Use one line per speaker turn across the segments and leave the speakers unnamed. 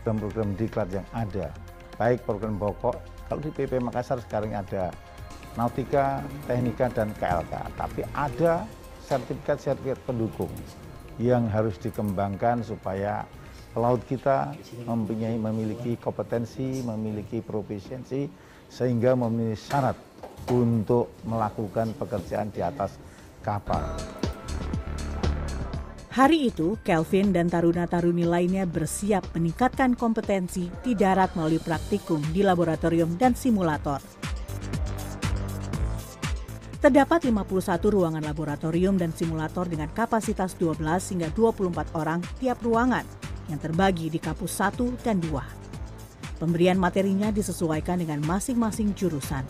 program diklat yang ada, baik program pokok, kalau di PP Makassar sekarang ada Nautika, Teknika, dan KLK, tapi ada sertifikat-sertifikat pendukung yang harus dikembangkan supaya pelaut kita memiliki kompetensi, memiliki profesiensi, sehingga memenuhi syarat untuk melakukan pekerjaan di atas kapal.
Hari itu, Kelvin dan taruna-taruni lainnya bersiap meningkatkan kompetensi di darat melalui praktikum di laboratorium dan simulator. Terdapat 51 ruangan laboratorium dan simulator dengan kapasitas 12 hingga 24 orang tiap ruangan yang terbagi di kampus 1 dan 2. Pemberian materinya disesuaikan dengan masing-masing jurusan.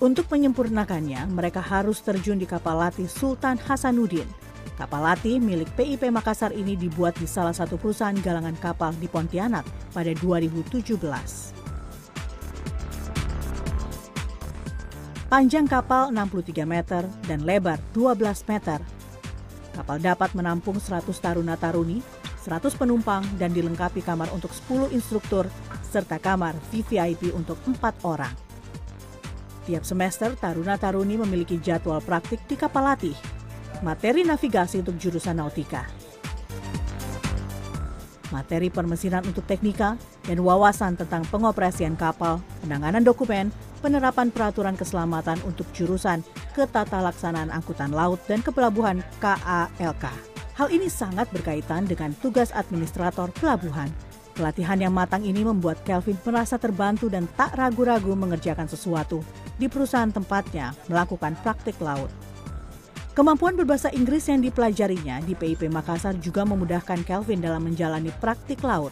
Untuk menyempurnakannya, mereka harus terjun di kapal latih Sultan Hasanuddin. Kapal latih milik PIP Makassar ini dibuat di salah satu perusahaan galangan kapal di Pontianak pada 2017. Panjang kapal 63 meter dan lebar 12 meter. Kapal dapat menampung 100 taruna-taruni, 100 penumpang dan dilengkapi kamar untuk 10 instruktur serta kamar VVIP untuk 4 orang. Tiap semester, taruna-taruni memiliki jadwal praktik di kapal latih, materi navigasi untuk jurusan nautika, materi permesinan untuk teknika, dan wawasan tentang pengoperasian kapal, penanganan dokumen, penerapan peraturan keselamatan untuk jurusan Ketatalaksanaan Angkutan Laut dan Kepelabuhan KALK. Hal ini sangat berkaitan dengan tugas administrator pelabuhan. Pelatihan yang matang ini membuat Kelvin merasa terbantu dan tak ragu-ragu mengerjakan sesuatu di perusahaan tempatnya melakukan praktik laut. Kemampuan berbahasa Inggris yang dipelajarinya di PIP Makassar juga memudahkan Kelvin dalam menjalani praktik laut.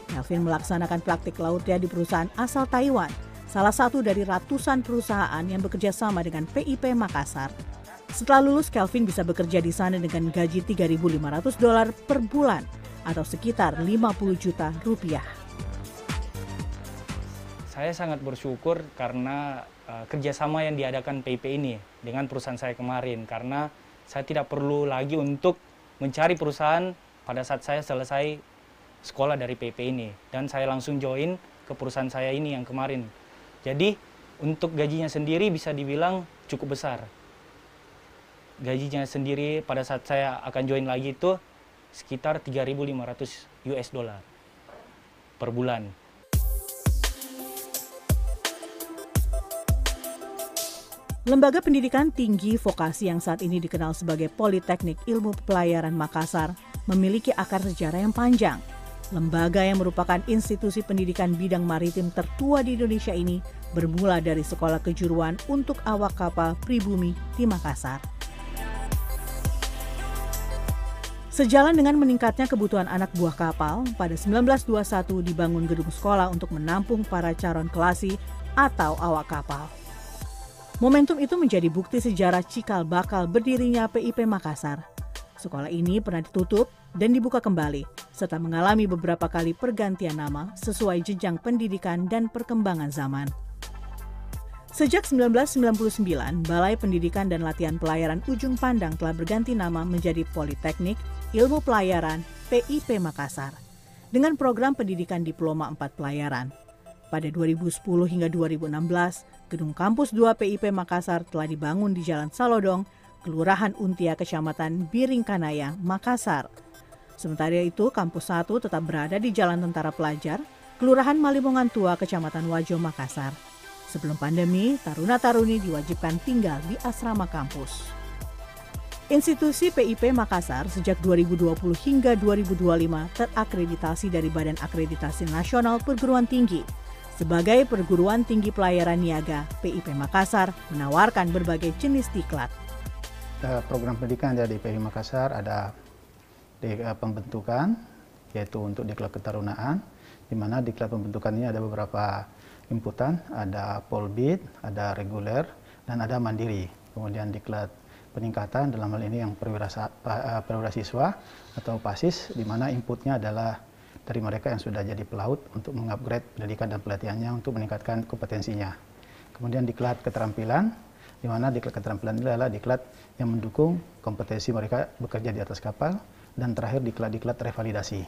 Kelvin melaksanakan praktik lautnya di perusahaan asal Taiwan, salah satu dari ratusan perusahaan yang bekerja sama dengan PIP Makassar. Setelah lulus, Kelvin bisa bekerja di sana dengan gaji $3.500 per bulan atau sekitar 50 juta rupiah.
Saya sangat bersyukur karena kerjasama yang diadakan PIP ini dengan perusahaan saya kemarin, karena saya tidak perlu lagi untuk mencari perusahaan pada saat saya selesai sekolah dari PIP ini, dan saya langsung join ke perusahaan saya ini yang kemarin. Jadi untuk gajinya sendiri bisa dibilang cukup besar. Gajinya sendiri pada saat saya akan join lagi itu sekitar $3.500 per bulan.
Lembaga pendidikan tinggi vokasi yang saat ini dikenal sebagai Politeknik Ilmu Pelayaran Makassar memiliki akar sejarah yang panjang. Lembaga yang merupakan institusi pendidikan bidang maritim tertua di Indonesia ini bermula dari sekolah kejuruan untuk awak kapal pribumi di Makassar. Sejalan dengan meningkatnya kebutuhan anak buah kapal, pada 1921 dibangun gedung sekolah untuk menampung para calon kelasi atau awak kapal. Momentum itu menjadi bukti sejarah cikal bakal berdirinya PIP Makassar. Sekolah ini pernah ditutup dan dibuka kembali, serta mengalami beberapa kali pergantian nama sesuai jenjang pendidikan dan perkembangan zaman. Sejak 1999, Balai Pendidikan dan Latihan Pelayaran Ujung Pandang telah berganti nama menjadi Politeknik Ilmu Pelayaran PIP Makassar dengan program pendidikan Diploma 4 Pelayaran. Pada 2010 hingga 2016, gedung kampus 2 PIP Makassar telah dibangun di Jalan Salodong, Kelurahan Untia, Kecamatan Biringkanaya, Makassar. Sementara itu, kampus 1 tetap berada di Jalan Tentara Pelajar, Kelurahan Malimongan Tua, Kecamatan Wajo, Makassar. Sebelum pandemi, taruna-taruni diwajibkan tinggal di asrama kampus. Institusi PIP Makassar sejak 2020 hingga 2025 terakreditasi dari Badan Akreditasi Nasional Perguruan Tinggi. Sebagai perguruan tinggi pelayaran niaga, PIP Makassar menawarkan berbagai jenis diklat.
Program pendidikan dari PIP Makassar ada pembentukan, yaitu untuk diklat ketarunaan, di mana diklat pembentukan ini ada beberapa inputan, ada polbid, ada reguler, dan ada mandiri. Kemudian diklat peningkatan, dalam hal ini yang perwira siswa atau PASIS, di mana inputnya adalah dari mereka yang sudah jadi pelaut untuk mengupgrade pendidikan dan pelatihannya untuk meningkatkan kompetensinya. Kemudian diklat keterampilan, di mana diklat keterampilan ini adalah diklat yang mendukung kompetensi mereka bekerja di atas kapal, dan terakhir diklat-diklat revalidasi.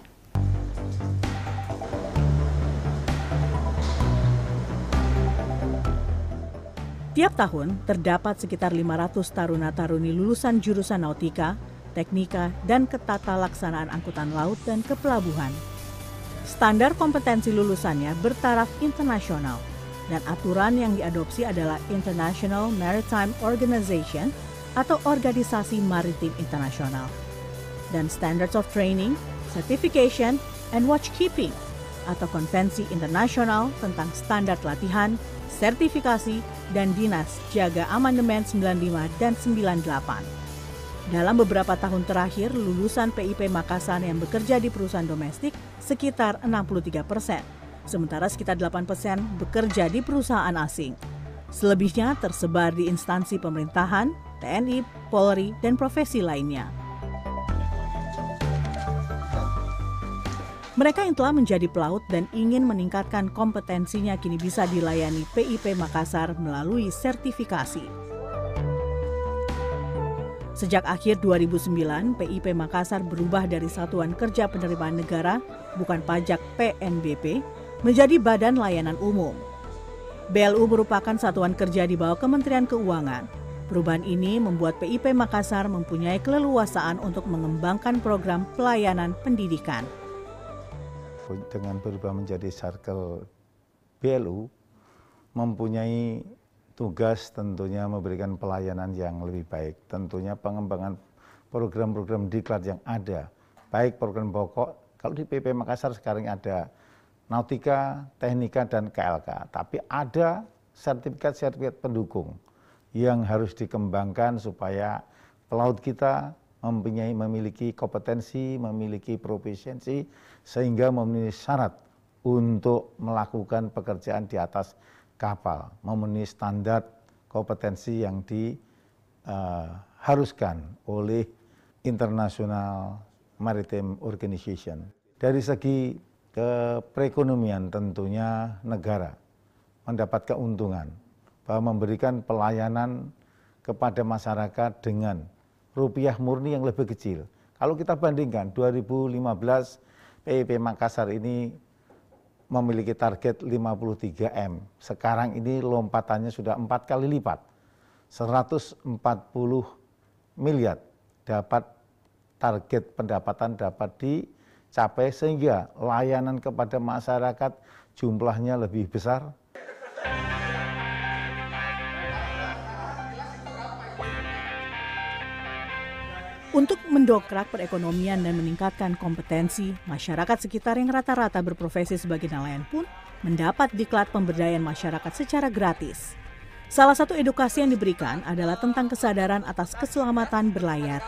Tiap tahun terdapat sekitar 500 taruna-taruni lulusan jurusan nautika, teknika, dan ketatalaksanaan angkutan laut dan kepelabuhan. Standar kompetensi lulusannya bertaraf internasional, dan aturan yang diadopsi adalah International Maritime Organization atau Organisasi Maritim Internasional, dan Standards of Training, Certification, and Watchkeeping atau Konvensi Internasional tentang Standar Latihan, Sertifikasi, dan Dinas Jaga Amandemen 95 dan 98. Dalam beberapa tahun terakhir, lulusan PIP Makassar yang bekerja di perusahaan domestik sekitar 63%, sementara sekitar 8% bekerja di perusahaan asing. Selebihnya tersebar di instansi pemerintahan, TNI, Polri, dan profesi lainnya. Mereka yang telah menjadi pelaut dan ingin meningkatkan kompetensinya kini bisa dilayani PIP Makassar melalui sertifikasi. Sejak akhir 2009, PIP Makassar berubah dari Satuan Kerja Penerimaan Negara, bukan pajak PNBP, menjadi Badan Layanan Umum. BLU merupakan satuan kerja di bawah Kementerian Keuangan. Perubahan ini membuat PIP Makassar mempunyai keleluasaan untuk mengembangkan program pelayanan pendidikan.
Dengan berubah menjadi Sarkel BLU, mempunyai tugas tentunya memberikan pelayanan yang lebih baik. Tentunya pengembangan program-program diklat yang ada, baik program pokok, kalau di PIP Makassar sekarang ada nautika, teknika, dan KLK. Tapi ada sertifikat-sertifikat pendukung yang harus dikembangkan supaya pelaut kita memiliki kompetensi, memiliki profesiensi, sehingga memenuhi syarat untuk melakukan pekerjaan di atas kapal, memenuhi standar kompetensi yang diharuskan oleh International Maritime Organization. Dari segi perekonomian tentunya negara mendapat keuntungan bahwa memberikan pelayanan kepada masyarakat dengan rupiah murni yang lebih kecil. Kalau kita bandingkan 2015 PIP Makassar ini memiliki target 53 M. Sekarang ini lompatannya sudah 4 kali lipat. 140 miliar dapat target pendapatan dapat dicapai sehingga layanan kepada masyarakat jumlahnya lebih besar.
Untuk mendongkrak perekonomian dan meningkatkan kompetensi, masyarakat sekitar yang rata-rata berprofesi sebagai nelayan pun mendapat diklat pemberdayaan masyarakat secara gratis. Salah satu edukasi yang diberikan adalah tentang kesadaran atas keselamatan berlayar.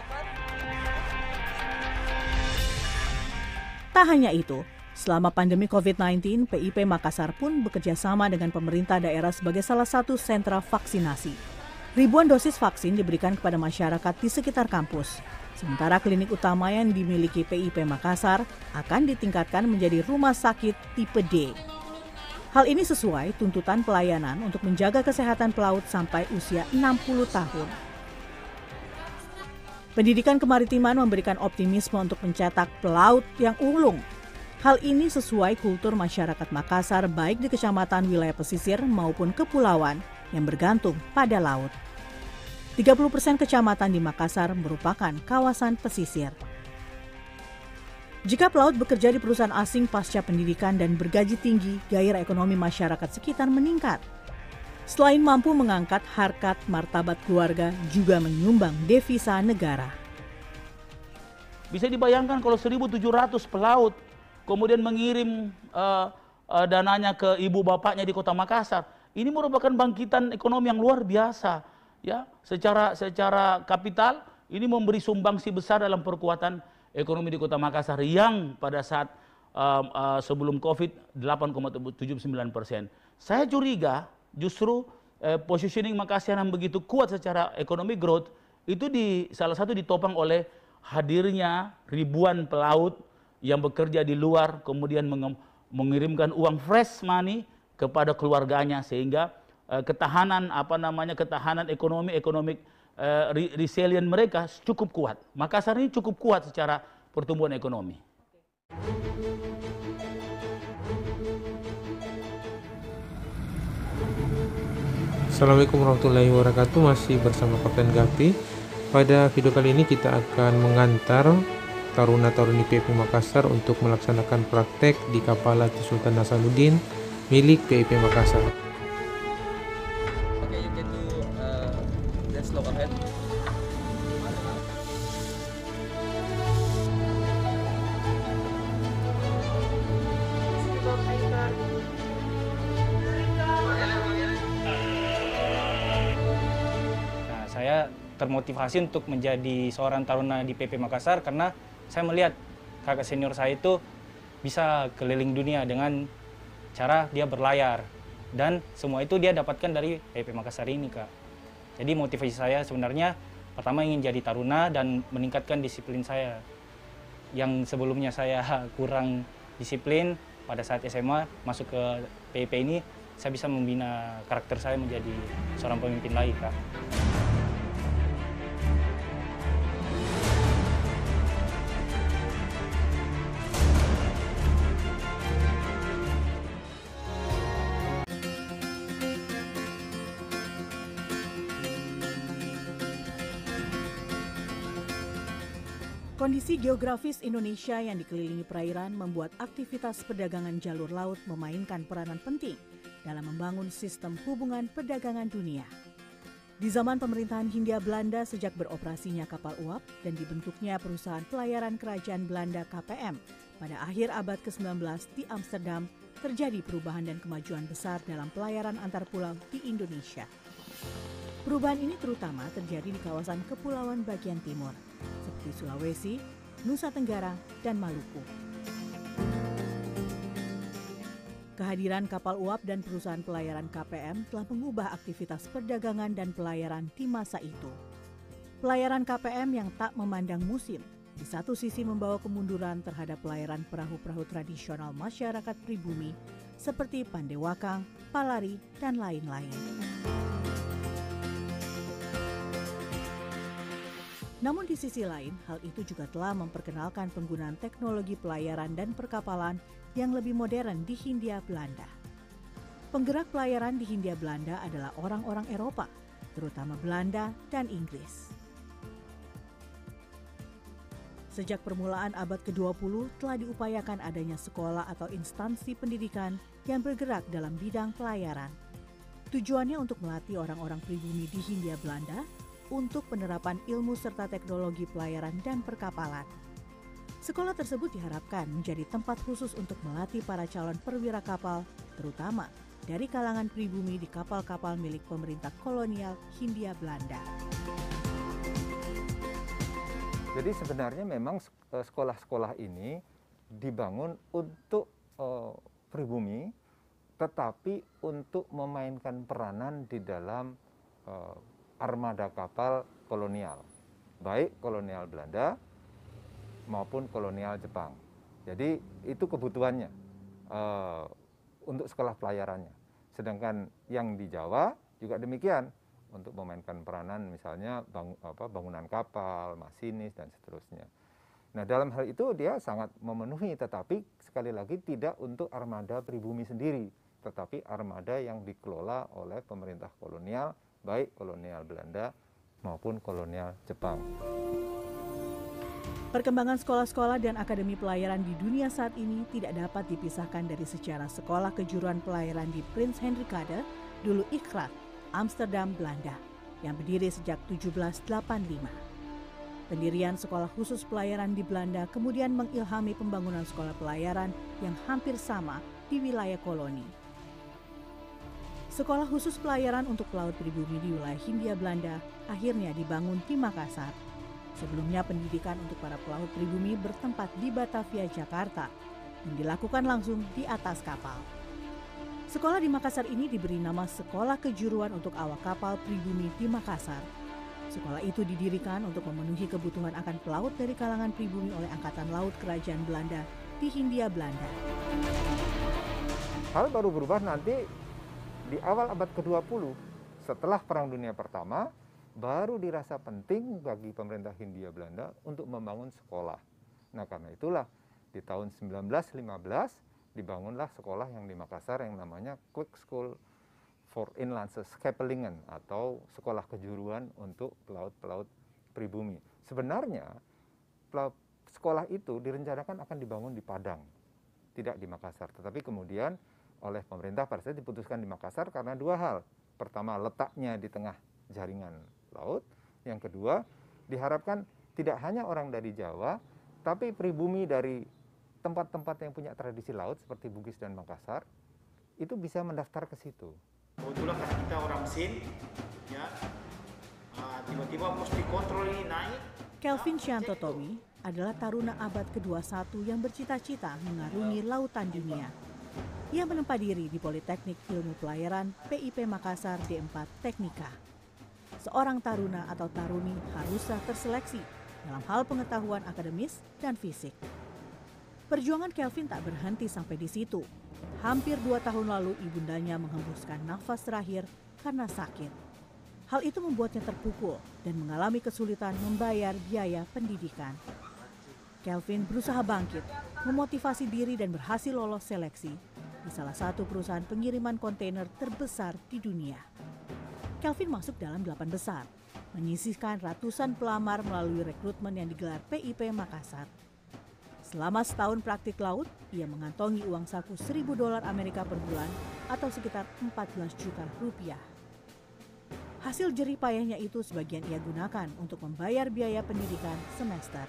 Tak hanya itu, selama pandemi COVID-19, PIP Makassar pun bekerja sama dengan pemerintah daerah sebagai salah satu sentra vaksinasi. Ribuan dosis vaksin diberikan kepada masyarakat di sekitar kampus. Sementara klinik utama yang dimiliki PIP Makassar akan ditingkatkan menjadi rumah sakit tipe D. Hal ini sesuai tuntutan pelayanan untuk menjaga kesehatan pelaut sampai usia 60 tahun. Pendidikan kemaritiman memberikan optimisme untuk mencetak pelaut yang ulung. Hal ini sesuai kultur masyarakat Makassar baik di kecamatan wilayah pesisir maupun kepulauan yang bergantung pada laut. 30% kecamatan di Makassar merupakan kawasan pesisir. Jika pelaut bekerja di perusahaan asing pasca pendidikan dan bergaji tinggi, gairah ekonomi masyarakat sekitar meningkat. Selain mampu mengangkat harkat martabat keluarga, juga menyumbang devisa negara.
Bisa dibayangkan kalau 1.700 pelaut kemudian mengirim dananya ke ibu bapaknya di kota Makassar. Ini merupakan bangkitan ekonomi yang luar biasa. Ya, secara kapital ini memberi sumbangsi besar dalam perkuatan ekonomi di kota Makassar yang pada saat sebelum COVID 8,79%. Saya curiga justru positioning Makassar yang begitu kuat secara ekonomi growth itu salah satu ditopang oleh hadirnya ribuan pelaut yang bekerja di luar kemudian mengirimkan uang fresh money kepada keluarganya sehingga ketahanan ketahanan ekonomi resilient mereka cukup kuat. Makassar ini cukup kuat secara pertumbuhan ekonomi.
Assalamualaikum warahmatullahi wabarakatuh. Masih bersama Kapten Gapi. Pada video kali ini kita akan mengantar taruna-taruni PIP Makassar untuk melaksanakan praktek di kapal latih Sultan Hasanuddin milik PIP Makassar.
Okay, you can do let's look ahead.
Nah, saya termotivasi untuk menjadi seorang taruna di PP Makassar karena saya melihat kakak senior saya itu bisa keliling dunia dengan cara dia berlayar, dan semua itu dia dapatkan dari PP Makassar ini, Kak. Jadi motivasi saya sebenarnya pertama ingin jadi taruna dan meningkatkan disiplin saya. Yang sebelumnya saya kurang disiplin, pada saat SMA masuk ke PIP ini saya bisa membina karakter saya menjadi seorang pemimpin lagi, Kak.
Kondisi geografis Indonesia yang dikelilingi perairan membuat aktivitas perdagangan jalur laut memainkan peranan penting dalam membangun sistem hubungan perdagangan dunia. Di zaman pemerintahan Hindia Belanda sejak beroperasinya kapal uap dan dibentuknya perusahaan pelayaran kerajaan Belanda KPM pada akhir abad ke-19 di Amsterdam, terjadi perubahan dan kemajuan besar dalam pelayaran antar pulau di Indonesia. Perubahan ini terutama terjadi di kawasan kepulauan bagian timur, seperti Sulawesi, Nusa Tenggara, dan Maluku. Kehadiran kapal uap dan perusahaan pelayaran KPM telah mengubah aktivitas perdagangan dan pelayaran di masa itu. Pelayaran KPM yang tak memandang musim, di satu sisi membawa kemunduran terhadap pelayaran perahu-perahu tradisional masyarakat pribumi seperti Pandewakang, Palari, dan lain-lain. Namun di sisi lain, hal itu juga telah memperkenalkan penggunaan teknologi pelayaran dan perkapalan yang lebih modern di Hindia Belanda. Penggerak pelayaran di Hindia Belanda adalah orang-orang Eropa, terutama Belanda dan Inggris. Sejak permulaan abad ke-20 telah diupayakan adanya sekolah atau instansi pendidikan yang bergerak dalam bidang pelayaran. Tujuannya untuk melatih orang-orang pribumi di Hindia Belanda untuk penerapan ilmu serta teknologi pelayaran dan perkapalan. Sekolah tersebut diharapkan menjadi tempat khusus untuk melatih para calon perwira kapal, terutama dari kalangan pribumi di kapal-kapal milik pemerintah kolonial Hindia Belanda.
Jadi sebenarnya memang sekolah-sekolah ini dibangun untuk pribumi, tetapi untuk memainkan peranan di dalam armada kapal kolonial, baik kolonial Belanda maupun kolonial Jepang. Jadi itu kebutuhannya untuk sekolah pelayarannya. Sedangkan yang di Jawa juga demikian, untuk memainkan peranan misalnya bangunan kapal, masinis, dan seterusnya. Nah, dalam hal itu dia sangat memenuhi, tetapi sekali lagi tidak untuk armada pribumi sendiri, tetapi armada yang dikelola oleh pemerintah kolonial, baik kolonial Belanda maupun kolonial Jepang.
Perkembangan sekolah-sekolah dan akademi pelayaran di dunia saat ini tidak dapat dipisahkan dari sejarah sekolah kejuruan pelayaran di Prins Hendrikade, dulu Ikrat, Amsterdam, Belanda, yang berdiri sejak 1785. Pendirian sekolah khusus pelayaran di Belanda kemudian mengilhami pembangunan sekolah pelayaran yang hampir sama di wilayah koloni. Sekolah khusus pelayaran untuk pelaut pribumi di wilayah Hindia Belanda akhirnya dibangun di Makassar. Sebelumnya pendidikan untuk para pelaut pribumi bertempat di Batavia, Jakarta, dan dilakukan langsung di atas kapal. Sekolah di Makassar ini diberi nama Sekolah Kejuruan untuk Awak Kapal Pribumi di Makassar. Sekolah itu didirikan untuk memenuhi kebutuhan akan pelaut dari kalangan pribumi oleh Angkatan Laut Kerajaan Belanda di Hindia Belanda.
Hal baru berubah nanti di awal abad ke-20 setelah Perang Dunia Pertama baru dirasa penting bagi pemerintah Hindia Belanda untuk membangun sekolah. Nah, karena itulah di tahun 1915 dibangunlah sekolah yang di Makassar yang namanya Quick School for Inlandse Scheppelingen atau sekolah kejuruan untuk pelaut-pelaut pribumi. Sebenarnya sekolah itu direncanakan akan dibangun di Padang, tidak di Makassar. Tetapi kemudian oleh pemerintah pada saat diputuskan di Makassar karena dua hal. Pertama, letaknya di tengah jaringan laut. Yang kedua, diharapkan tidak hanya orang dari Jawa, tapi pribumi dari tempat-tempat yang punya tradisi laut seperti Bugis dan Makassar, itu bisa mendaftar ke situ.
Kebetulan karena kita orang mesin, ya, tiba-tiba pos dikontrol ini naik.
Kelvin Syantotowi adalah taruna abad ke-21 yang bercita-cita mengarungi lautan dunia. Ia menempa diri di Politeknik Ilmu Pelayaran PIP Makassar D4 Teknika. Seorang taruna atau taruni haruslah terseleksi dalam hal pengetahuan akademis dan fisik. Perjuangan Kelvin tak berhenti sampai di situ. Hampir 2 tahun lalu ibundanya menghembuskan nafas terakhir karena sakit. Hal itu membuatnya terpukul dan mengalami kesulitan membayar biaya pendidikan. Kelvin berusaha bangkit, memotivasi diri dan berhasil lolos seleksi di salah satu perusahaan pengiriman kontainer terbesar di dunia. Kelvin masuk dalam 8 besar, menyisihkan ratusan pelamar melalui rekrutmen yang digelar PIP Makassar. Selama setahun praktik laut, ia mengantongi uang saku $1.000 Amerika per bulan atau sekitar 14 juta rupiah. Hasil jerih payahnya itu sebagian ia gunakan untuk membayar biaya pendidikan semester.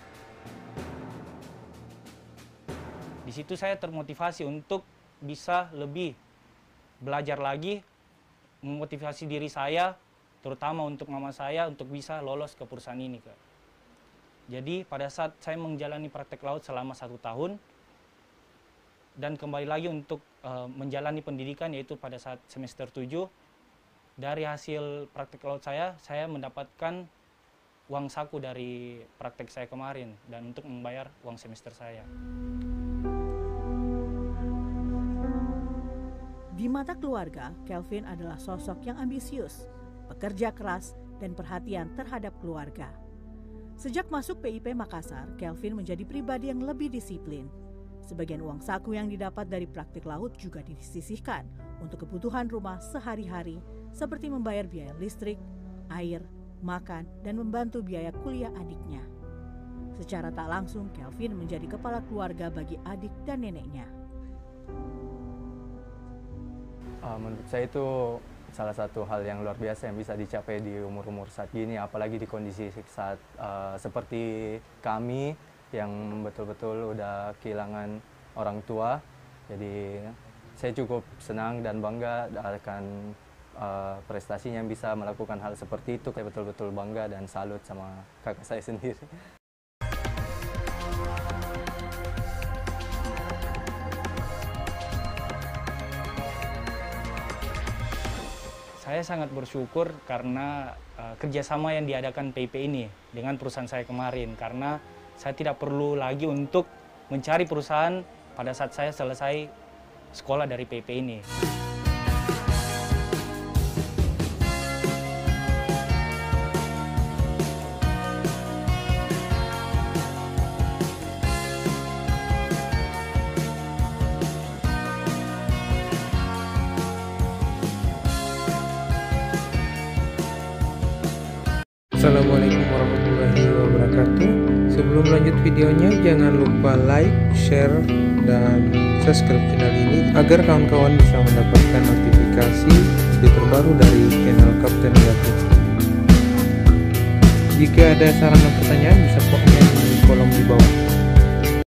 Di situ saya termotivasi untuk bisa lebih belajar lagi, memotivasi diri saya, terutama untuk mama saya, untuk bisa lolos ke perusahaan ini, Kak. Jadi pada saat saya menjalani praktek laut selama 1 tahun, dan kembali lagi untuk menjalani pendidikan, yaitu pada saat semester 7, dari hasil praktek laut saya mendapatkan uang saku dari praktek saya kemarin, dan untuk membayar uang semester saya.
Di mata keluarga, Kelvin adalah sosok yang ambisius, pekerja keras, dan perhatian terhadap keluarga. Sejak masuk PIP Makassar, Kelvin menjadi pribadi yang lebih disiplin. Sebagian uang saku yang didapat dari praktik laut juga disisihkan untuk kebutuhan rumah sehari-hari, seperti membayar biaya listrik, air, makan, dan membantu biaya kuliah adiknya. Secara tak langsung, Kelvin menjadi kepala keluarga bagi adik dan neneknya.
Menurut saya itu salah satu hal yang luar biasa yang bisa dicapai di umur-umur saat gini, apalagi di kondisi saat seperti kami yang betul-betul udah kehilangan orang tua. Jadi saya cukup senang dan bangga akan prestasinya yang bisa melakukan hal seperti itu. Saya betul-betul bangga dan salut sama kakak saya sendiri.
Saya sangat bersyukur karena kerjasama yang diadakan PIP ini dengan perusahaan saya kemarin, karena saya tidak perlu lagi untuk mencari perusahaan pada saat saya selesai sekolah dari PIP ini.
Assalamualaikum warahmatullahi wabarakatuh. Sebelum lanjut videonya, jangan lupa like, share, dan subscribe channel ini agar kawan-kawan bisa mendapatkan notifikasi video terbaru dari channel Kapten Gapi. Jika ada saran dan pertanyaan, bisa komen di kolom di bawah.